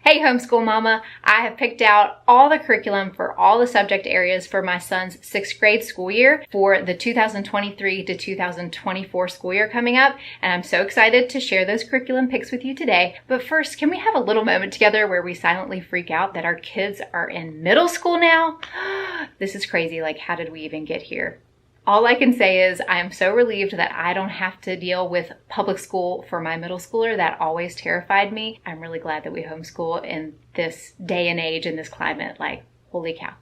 Hey homeschool mama, I have picked out all the curriculum for all the subject areas for my son's 6th grade school year for the 2023 to 2024 school year coming up, and I'm so excited to share those curriculum picks with you today. But first, can we have a little moment together where we silently freak out that our kids are in middle school now? This is crazy. Like, how did we even get here? All I can say is I am so relieved that I don't have to deal with public school for my middle schooler. That always terrified me. I'm really glad that we homeschool in this day and age, in this climate. Like, holy cow.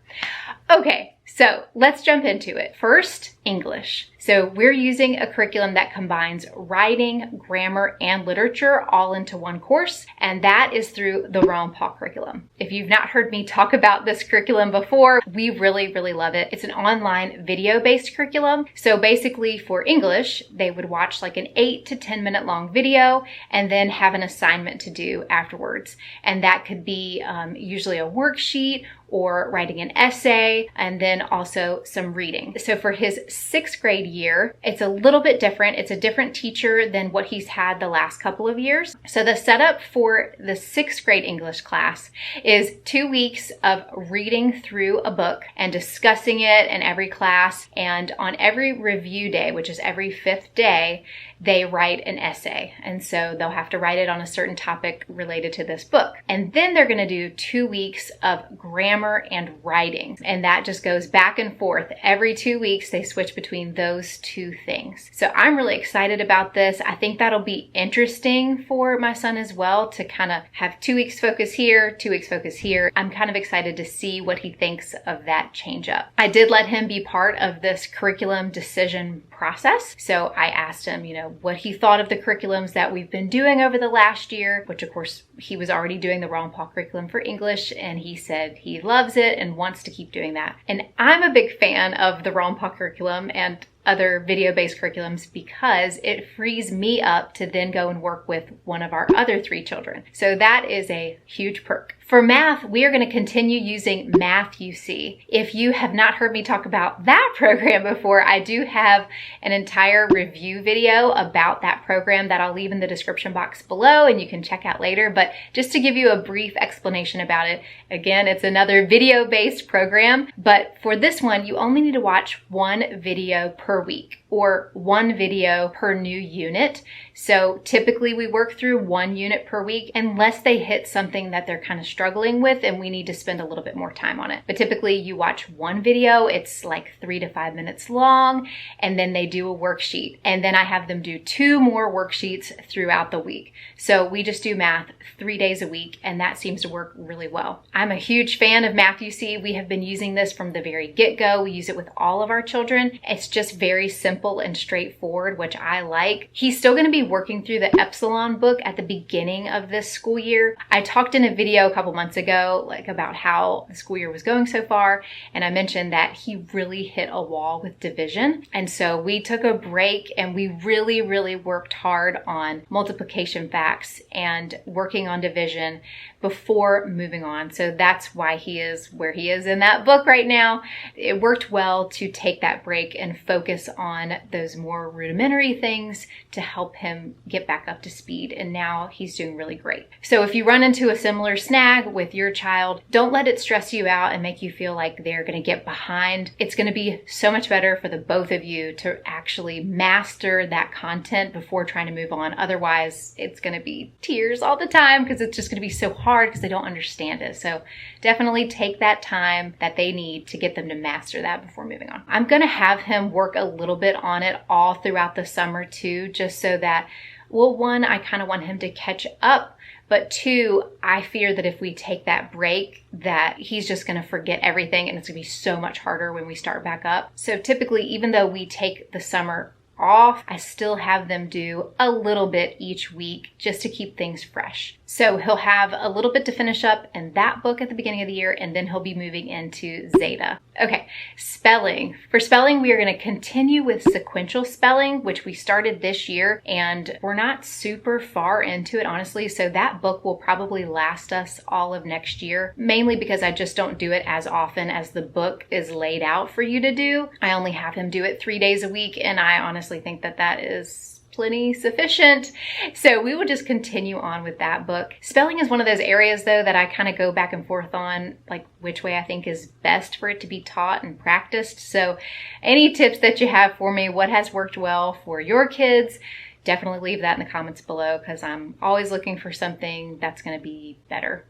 Okay, so let's jump into it. First, English. So we're using a curriculum that combines writing, grammar, and literature all into one course, and that is through the Homeschool curriculum. If you've not heard me talk about this curriculum before, we really love it. It's an online video-based curriculum. So basically for English, they would watch like an 8 to 10 minute long video and then have an assignment to do afterwards. And that could be usually a worksheet or writing an essay, and then also some reading. So for his 6th grade year, it's a little bit different. It's a different teacher than what he's had the last couple of years. So the setup for the 6th grade English class is 2 weeks of reading through a book and discussing it in every class. And on every review day, which is every 5th day, they write an essay. And so they'll have to write it on a certain topic related to this book. And then they're going to do 2 weeks of grammar and writing. And that just goes back and forth. Every 2 weeks, they switch between those two things. So I'm really excited about this. I think that'll be interesting for my son as well, to kind of have 2 weeks focus here, 2 weeks focus here. I'm kind of excited to see what he thinks of that change up. I did let him be part of this curriculum decision process. So I asked him, what he thought of the curriculums that we've been doing over the last year, which of course he was already doing the Homeschool curriculum for English, and he said he loves it and wants to keep doing that. And I'm a big fan of the Homeschool curriculum and other video-based curriculums because it frees me up to then go and work with one of our other 3 children. So that is a huge perk. For math, we are going to continue using Math UC. If you have not heard me talk about that program before, I do have an entire review video about that program that I'll leave in the description box below and you can check out later. But just to give you a brief explanation about it, again, it's another video-based program, but for this one, you only need to watch 1 video per week or 1 video per new unit. So typically we work through 1 unit per week unless they hit something that they're kind of struggling with and we need to spend a little bit more time on it. But typically you watch 1 video, it's like 3 to 5 minutes long, and then they do a worksheet. And then I have them do 2 more worksheets throughout the week. So we just do math 3 days a week, and that seems to work really well. I'm a huge fan of Math UC. We have been using this from the very get-go. We use it with all of our children. It's just very simple and straightforward, which I like. He's still going to be working through the Epsilon book at the beginning of this school year. I talked in a video a couple months ago about how the school year was going so far, and I mentioned that he really hit a wall with division. And so we took a break and we really worked hard on multiplication facts and working on division before moving on. So that's why he is where he is in that book right now. It worked well to take that break and focus on those more rudimentary things to help him get back up to speed. And now he's doing really great. So if you run into a similar snag with your child, don't let it stress you out and make you feel like they're going to get behind. It's going to be so much better for the both of you to actually master that content before trying to move on. Otherwise, it's going to be tears all the time because it's just going to be so hard because they don't understand it. So definitely take that time that they need to get them to master that before moving on. I'm going to have him work a little bit on it all throughout the summer too, just so that, well, 1, I kind of want him to catch up, but 2, I fear that if we take that break, that he's just going to forget everything and it's going to be so much harder when we start back up. So typically, even though we take the summer off, I still have them do a little bit each week just to keep things fresh. So he'll have a little bit to finish up in that book at the beginning of the year, and then he'll be moving into Zeta. Okay, spelling. For spelling, we are going to continue with sequential spelling, which we started this year, and we're not super far into it, honestly. So that book will probably last us all of next year, mainly because I just don't do it as often as the book is laid out for you to do. I only have him do it 3 days a week, and I honestly think that that is plenty sufficient. So we will just continue on with that book. Spelling is one of those areas though that I kind of go back and forth on, like which way I think is best for it to be taught and practiced. So any tips that you have for me, what has worked well for your kids, definitely leave that in the comments below, because I'm always looking for something that's going to be better.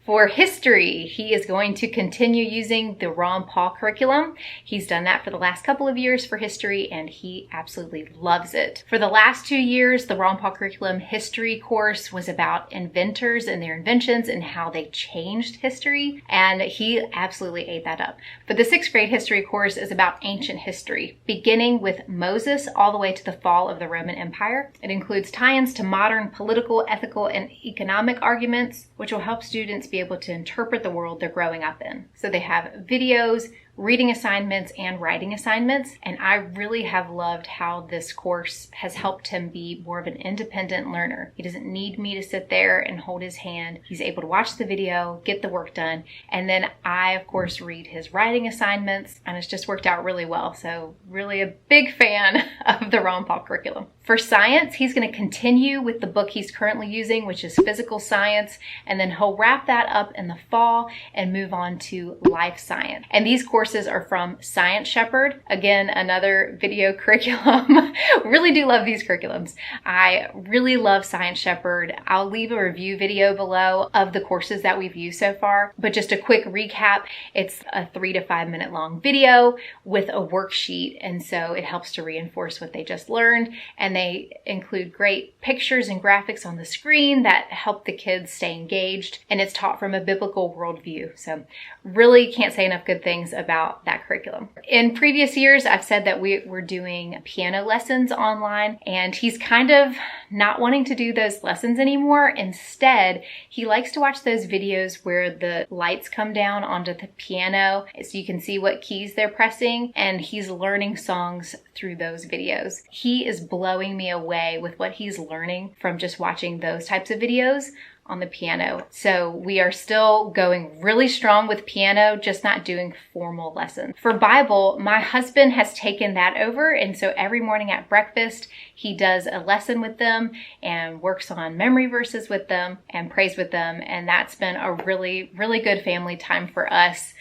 For history, he is going to continue using the Ron Paul curriculum. He's done that for the last couple of years for history, and he absolutely loves it. For the last 2 years, the Ron Paul curriculum history course was about inventors and their inventions and how they changed history, and he absolutely ate that up. But the 6th grade history course is about ancient history, beginning with Moses all the way to the fall of the Roman Empire. It includes tie-ins to modern political, ethical, and economic arguments, which will help students be able to interpret the world they're growing up in. So they have videos, reading assignments, and writing assignments. And I really have loved how this course has helped him be more of an independent learner. He doesn't need me to sit there and hold his hand. He's able to watch the video, get the work done. And then I, of course, read his writing assignments, and it's just worked out really well. So really a big fan of the Ron Paul curriculum. For science, he's going to continue with the book he's currently using, which is Physical Science, and then he'll wrap that up in the fall and move on to Life Science. And these courses are from Science Shepherd. Again, another video curriculum. Really do love these curriculums. I really love Science Shepherd. I'll leave a review video below of the courses that we've used so far, but just a quick recap. It's a 3 to 5 minute long video with a worksheet, and so it helps to reinforce what they just learned, and they include great pictures and graphics on the screen that help the kids stay engaged, and it's taught from a biblical worldview. So really can't say enough good things about that curriculum. In previous years, I've said that we were doing piano lessons online, and he's kind of not wanting to do those lessons anymore. Instead, he likes to watch those videos where the lights come down onto the piano so you can see what keys they're pressing, and he's learning songs through those videos. He is blowing me away with what he's learning from just watching those types of videos on the piano. So we are still going really strong with piano, just not doing formal lessons. For Bible, my husband has taken that over, and so every morning at breakfast, he does a lesson with them and works on memory verses with them and prays with them, and that's been a really, really good family time for us.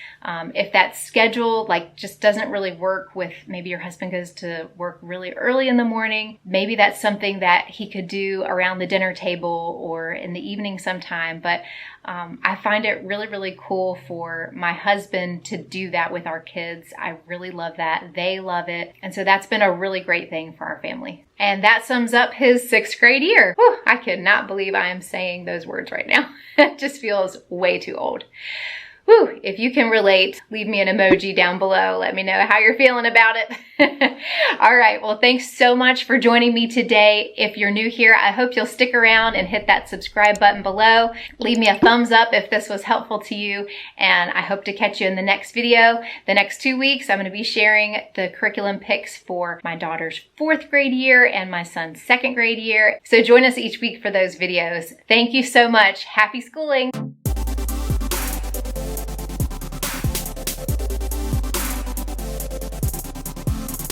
If that schedule just doesn't really work with, maybe your husband goes to work really early in the morning, maybe that's something that he could do around the dinner table or in the evening sometime, but I find it really, really cool for my husband to do that with our kids. I really love that. They love it. And so that's been a really great thing for our family. And that sums up his 6th grade year. Whew, I cannot believe I am saying those words right now. It just feels way too old. Whew, if you can relate, leave me an emoji down below. Let me know how you're feeling about it. All right, well, thanks so much for joining me today. If you're new here, I hope you'll stick around and hit that subscribe button below. Leave me a thumbs up if this was helpful to you, and I hope to catch you in the next video. The next 2 weeks, I'm going to be sharing the curriculum picks for my daughter's 4th grade year and my son's 2nd grade year. So join us each week for those videos. Thank you so much. Happy schooling.